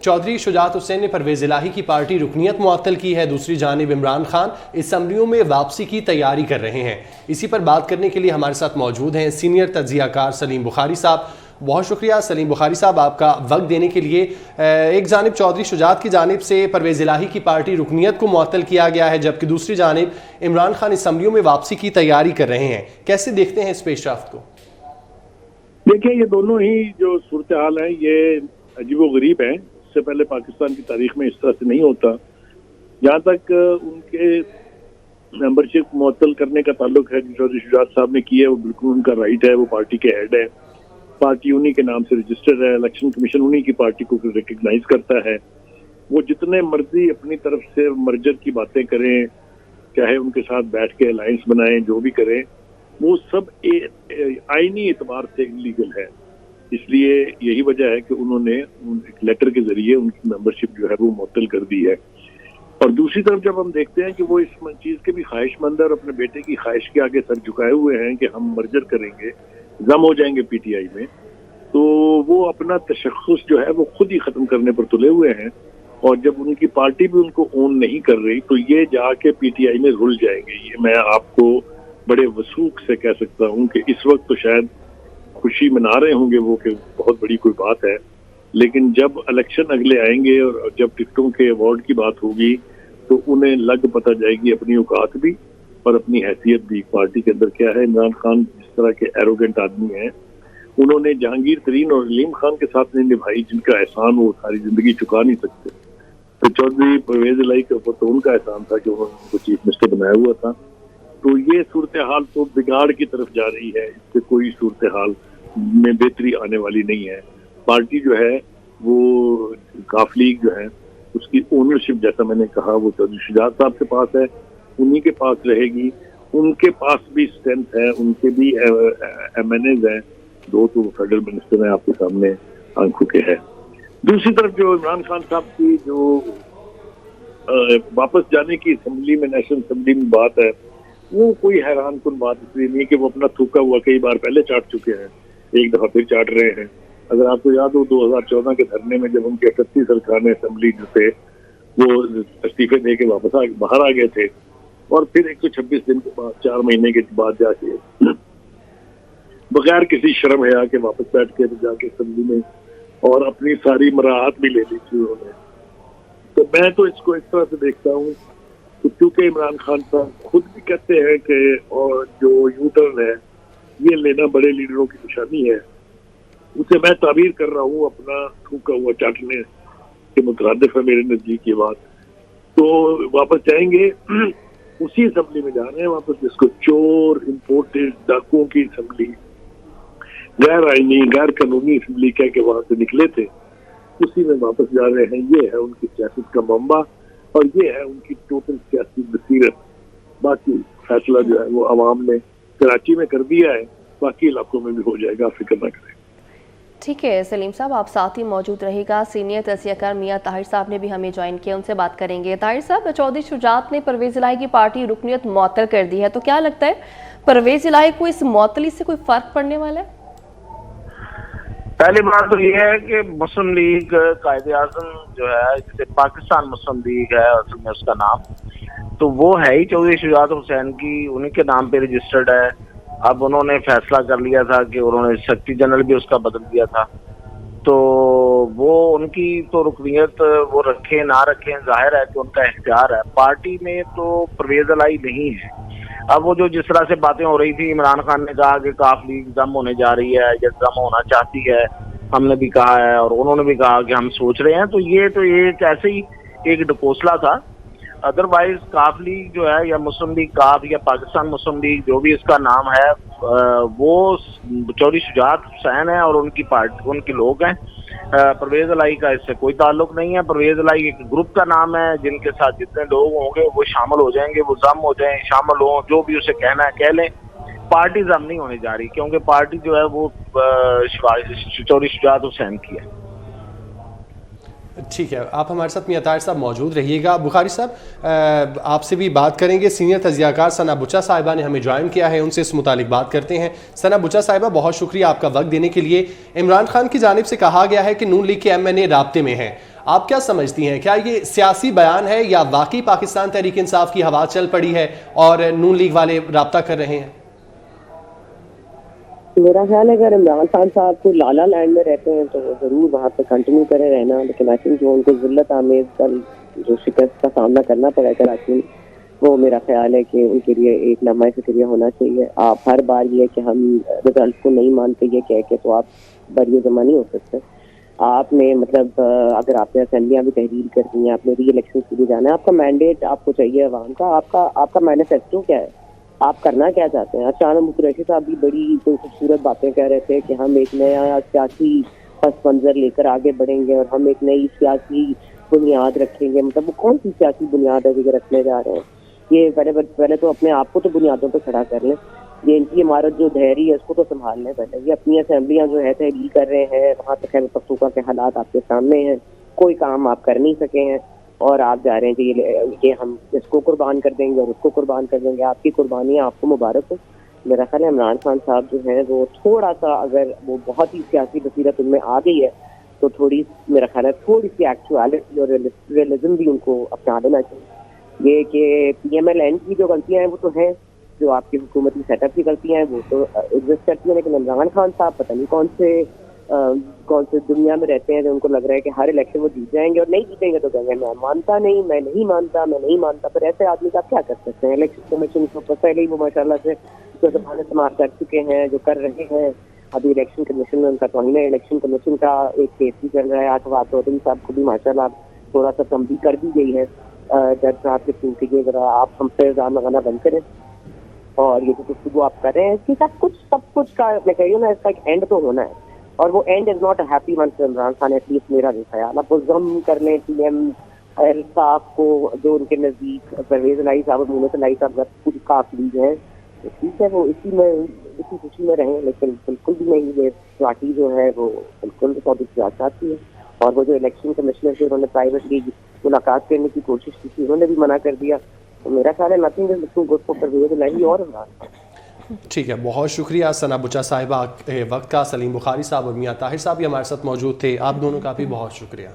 چودھری شجاعت حسین نے پرویز الہی کی پارٹی رکنیت معطل کی ہے، دوسری جانب عمران خان اسمبلیوں میں واپسی کی تیاری کر رہے ہیں۔ اسی پر بات کرنے کے لیے ہمارے ساتھ موجود ہیں سینئر تجزیہ کار سلیم بخاری صاحب۔ بہت شکریہ سلیم بخاری صاحب آپ کا وقت دینے کے لیے۔ ایک جانب چودھری شجاعت کی جانب سے پرویز الہی کی پارٹی رکنیت کو معطل کیا گیا ہے، جبکہ دوسری جانب عمران خان اسمبلیوں میں واپسی کی تیاری کر رہے ہیں، کیسے دیکھتے ہیں اس پیش رفت کو؟ دیکھیں، یہ دونوں ہی جو صورتحال ہیں یہ عجیب و غریب ہیں۔ اس سے پہلے پاکستان کی تاریخ میں اس طرح سے نہیں ہوتا۔ جہاں تک ان کے ممبرشپ معطل کرنے کا تعلق ہے، چودھری شجاعت صاحب نے کی ہے، وہ بالکل ان کا رائٹ ہے، وہ پارٹی کے ہیڈ ہے، پارٹی انہی کے نام سے رجسٹر ہے، الیکشن کمیشن انہی کی پارٹی کو ریکگنائز کرتا ہے۔ وہ جتنے مرضی اپنی طرف سے مرجر کی باتیں کریں، چاہے ان کے ساتھ بیٹھ کے الائنس بنائیں، جو بھی کریں، وہ سب آئینی اعتبار سے انلیگل ہے۔ اس لیے یہی وجہ ہے کہ انہوں نے ایک لیٹر کے ذریعے ان کی ممبرشپ جو ہے وہ معطل کر دی ہے۔ اور دوسری طرف جب ہم دیکھتے ہیں کہ وہ اس چیز کے بھی خواہش مند ہے اور اپنے بیٹے کی خواہش کے آگے سر جھکائے ہوئے ہیں کہ ہم مرجر کریں گے، ضم ہو جائیں گے پی ٹی آئی میں، تو وہ اپنا تشخص جو ہے وہ خود ہی ختم کرنے پر تلے ہوئے ہیں۔ اور جب ان کی پارٹی بھی ان کو اون نہیں کر رہی تو یہ جا کے پی ٹی آئی میں رل جائیں گے۔ یہ میں آپ کو بڑے وثوق سے کہہ سکتا ہوں کہ اس وقت تو شاید خوشی منا رہے ہوں گے وہ کہ بہت بڑی کوئی بات ہے، لیکن جب الیکشن اگلے آئیں گے اور جب ٹکٹوں کے ایوارڈ کی بات ہوگی تو انہیں لگ پتہ جائے گی اپنی اوقات بھی اور اپنی حیثیت بھی پارٹی کے اندر کیا ہے۔ عمران خان جس طرح کے ایروگنٹ آدمی ہیں، انہوں نے جہانگیر ترین اور علیم خان کے ساتھ نہیں نبھائی، جن کا احسان وہ ساری زندگی چکا نہیں سکتے۔ تو چودھری پرویز الہی کے اوپر تو ان کا احسان تھا کہ انہوں نے ان کو چیف منسٹر بنایا ہوا تھا۔ تو یہ صورتحال تو بگاڑ کی طرف جا رہی ہے، اس سے کوئی صورتحال میں بہتری آنے والی نہیں ہے۔ پارٹی جو ہے وہ کاف لیگ جو ہے اس کی اونرشپ جیسا میں نے کہا وہ چودھری شجاعت صاحب کے پاس ہے، انہی کے پاس رہے گی۔ ان کے پاس بھی اسٹرینتھ ہے، ان کے بھی ایم این ایز ہیں، دو تو فیڈرل منسٹر ہیں آپ کے سامنے آنکھوں کے ہے۔ دوسری طرف جو عمران خان صاحب کی جو واپس جانے کی اسمبلی میں، نیشنل اسمبلی میں بات ہے، وہ کوئی حیران کن بات اس لیے نہیں کہ وہ اپنا تھوکا ہوا کئی بار پہلے چاٹ چکے ہیں، ایک دفعہ پھر چاٹ رہے ہیں۔ اگر آپ کو یاد ہو 2014 کے دھرنے میں جب ان کے 38 ارکان اسمبلی جو تھے وہ استعفے دے کے واپس باہر آ گئے تھے، اور پھر 126 دن کے بعد 4 مہینے کے بعد جا کے بغیر کسی شرم حیا کے واپس بیٹھ کے جا کے اسمبلی میں اور اپنی ساری مراعات بھی لے لی تھی انہوں نے۔ تو میں تو اس کو اس طرح سے دیکھتا ہوں کہ کیونکہ عمران خان صاحب خود بھی کہتے ہیں کہ اور جو یو ٹرن ہے یہ لینا بڑے لیڈروں کی نشانی ہے، اسے میں تعبیر کر رہا ہوں اپنا تھوکا ہوا چاٹنے کے مترادف ہے میرے نزدیک یہ بات۔ تو واپس جائیں گے، اسی اسمبلی میں جا رہے ہیں واپس، جس کو چور امپورٹڈ ڈاکوؤں کی اسمبلی، غیر آئینی غیر قانونی اسمبلی کہہ کے وہاں سے نکلے تھے، اسی میں واپس جا رہے ہیں۔ یہ ہے ان کی سیاست کا منبع اور یہ ہے ان کی ٹوٹل سیاسی بصیرت۔ باقی فیصلہ جو ہے وہ عوام نے کراچی میں کر دیا ہے، باقی علاقوں میں بھی ہو جائے گا، فکر نہ کریں۔ ٹھیک ہے سلیم صاحب، آپ ساتھ ہی موجود رہے گا۔ سینئر تجزیہ کار میاں طاہر صاحب نے بھی ہمیں جوائن کیا، ان سے بات کریں گے۔ طاہر صاحب، چودھری شجاعت نے پرویز الہی کی پارٹی رکنیت معطل کر دی ہے، تو کیا لگتا ہے پرویز الہی کو اس معطلی سے کوئی فرق پڑنے والا ہے؟ پہلی بات تو یہ ہے کہ مسلم لیگ قائد اعظم جو ہے، جسے پاکستان مسلم لیگ ہے اصل میں اس کا نام، تو وہ ہے ہی چودھری شجاعت حسین کی، انہی کے نام پہ رجسٹرڈ ہے۔ اب انہوں نے فیصلہ کر لیا تھا کہ انہوں نے سیکرٹری جنرل بھی اس کا بدل دیا تھا، تو وہ ان کی تو رکنیت وہ رکھیں نہ رکھیں ظاہر ہے کہ ان کا اختیار ہے۔ پارٹی میں تو پرویز الہی نہیں ہے۔ اب وہ جو جس طرح سے باتیں ہو رہی تھی، عمران خان نے کہا کہ کاف لیگ ضم ہونے جا رہی ہے یا ضم ہونا چاہتی ہے، ہم نے بھی کہا ہے اور انہوں نے بھی کہا کہ ہم سوچ رہے ہیں، تو یہ ایک ایسے ہی ایک ڈکوسلا تھا۔ ادروائز کاف لیگ جو ہے یا مسلم لیگ کاف یا پاکستان مسلم لیگ جو بھی اس کا نام ہے، وہ چودھری شجاعت حسین ہے اور ان کی پارٹی ان کے لوگ ہیں۔ پرویز الہی کا اس سے کوئی تعلق نہیں ہے۔ پرویز الہی ایک گروپ کا نام ہے جن کے ساتھ جتنے لوگ ہوں گے وہ شامل ہو جائیں گے، وہ ضم ہو جائیں، شامل ہوں، جو بھی اسے کہنا ہے کہہ لیں۔ پارٹی ضم نہیں ہونے جا رہی کیونکہ پارٹی جو ہے وہ چودھری شجاعت حسین کی ہے۔ ٹھیک ہے, آپ ہمارے ساتھ میاں طاہر صاحب موجود رہیے گا. بخاری صاحب آپ سے بھی بات کریں گے. سینئر تجزیہ کار ثنا بچا صاحبہ نے ہمیں جوائن کیا ہے, ان سے اس متعلق بات کرتے ہیں. ثنا بچا صاحبہ, بہت شکریہ آپ کا وقت دینے کے لیے. عمران خان کی جانب سے کہا گیا ہے کہ نون لیگ کے MNA رابطے میں ہیں, آپ کیا سمجھتی ہیں, کیا یہ سیاسی بیان ہے یا واقعی پاکستان تحریک انصاف کی ہوا چل پڑی ہے اور نون لیگ والے رابطہ کر رہے ہیں؟ میرا خیال ہے اگر عمران خان صاحب کو لالا لینڈ میں رہتے ہیں تو وہ ضرور وہاں پہ کنٹینیو کرے رہنا, لیکن آئی تھنک جو ان کو ذلت آمیز کل جو شکست کا سامنا کرنا پڑا کراچی میں, وہ میرا خیال ہے کہ ان کے لیے ایک لمحہ فکریہ ہونا چاہیے. آپ ہر بار یہ کہ ہم رزلٹ کو نہیں مانتے یہ کہہ کے تو آپ بری جمع نہیں ہو سکتے. آپ نے مطلب اگر آپ نے اسمبلیاں بھی تحریر کرنی ہیں, آپ نے ری الیکشن کے لیے جانا ہے, آپ کا مینڈیٹ آپ کو چاہیے عوام کا, آپ کا مینیفیسٹو کیا ہے, آپ کرنا کیا چاہتے ہیں. اچانک قریشی صاحب بھی بڑی کوئی خوبصورت باتیں کہہ رہے تھے کہ ہم ایک نیا سیاسی پس منظر لے کر آگے بڑھیں گے اور ہم ایک نئی سیاسی بنیاد رکھیں گے. مطلب وہ کون سی سیاسی بنیاد ہے جو رکھنے جا رہے ہیں؟ یہ پہلے تو اپنے آپ کو تو بنیادوں پہ کھڑا کر لیں. یہ ان کی عمارت جو دھیری ہے اس کو تو سنبھال لیں پہلے. یہ اپنی اسمبلیاں جو ہے تحلیل کر رہے ہیں, وہاں پہ خیبر پختونخوا کے حالات آپ کے سامنے ہیں, کوئی کام آپ کر نہیں سکے ہیں اور آپ جا رہے ہیں کہ یہ ہم اس کو قربان کر دیں گے اور اس کو قربان کر دیں گے. آپ کی قربانیاں آپ کو مبارک ہو. میرا خیال ہے عمران خان صاحب جو ہیں وہ تھوڑا سا, اگر وہ بہت ہی سیاسی بصیرت ان میں آ گئی ہے تو تھوڑی میرا خیال ہے تھوڑی سی ایکچویلٹی اور ریئلزم بھی ان کو اپنا لینا چاہیے. یہ کہ PMLN کی جو غلطیاں ہیں وہ تو ہیں, جو آپ کی حکومتی سیٹ اپ کی غلطیاں ہیں وہ تو ایگزسٹ کرتی ہیں, لیکن عمران خان صاحب پتہ نہیں کون سے دنیا میں رہتے ہیں جو ان کو لگ رہا ہے کہ ہر الیکشن وہ جیت جائیں گے, اور نہیں جیتیں گے تو کہیں گے میں مانتا نہیں, میں نہیں مانتا. پھر ایسے آدمی کا کیا کر سکتے ہیں؟ الیکشن کمیشن کو پہلے ہی وہ ماشاءاللہ سے جو زبان استعمال کر چکے ہیں, جو کر رہے ہیں. ابھی الیکشن کمیشن میں ان کا توہین ہے, الیکشن کمیشن کا ایک کیس بھی چل رہا ہے. آج چودھری صاحب کو بھی ماشاءاللہ تھوڑا سا تنبیہ کر دی گئی ہے جج صاحب کے تھرو کہ یہ ذرا آپ ہم پہ الزام لگانا بند کریں, اور یہ جو گفتگو آپ کر رہے ہیں اس کی سب کچھ کا میں کہہ رہی ہوں نا, اس کا ایک اینڈ تو ہونا ہے, اور وہ and is not a happy one for Imran Khan, at least میرا بھی خیال. اب وہ ضم کر لیں TM صاحب کو جو ان کے نزدیک پرویز الہی صاحب اور مونس الہی صاحب کچھ قابل ہیں, ٹھیک ہے وہ اسی خوشی میں رہیں, لیکن بالکل بھی نہیں. یہ پارٹی جو ہے وہ بالکل سعودی سیاست چاہتی ہے, اور وہ جو الیکشن کمشنر سے انہوں نے پرائیویٹلی ملاقات کرنے کی کوشش کی تھی انہوں نے بھی منع کر دیا. تو میرا خیال ہے nothing is looking good for Pervaiz Elahi اور عمران خان. ٹھیک ہے, بہت شکریہ ثنا بچا صاحبہ وقت کا. سلیم بخاری صاحب اور میاں طاہر صاحب بھی ہمارے ساتھ موجود تھے, آپ دونوں کا بھی بہت شکریہ.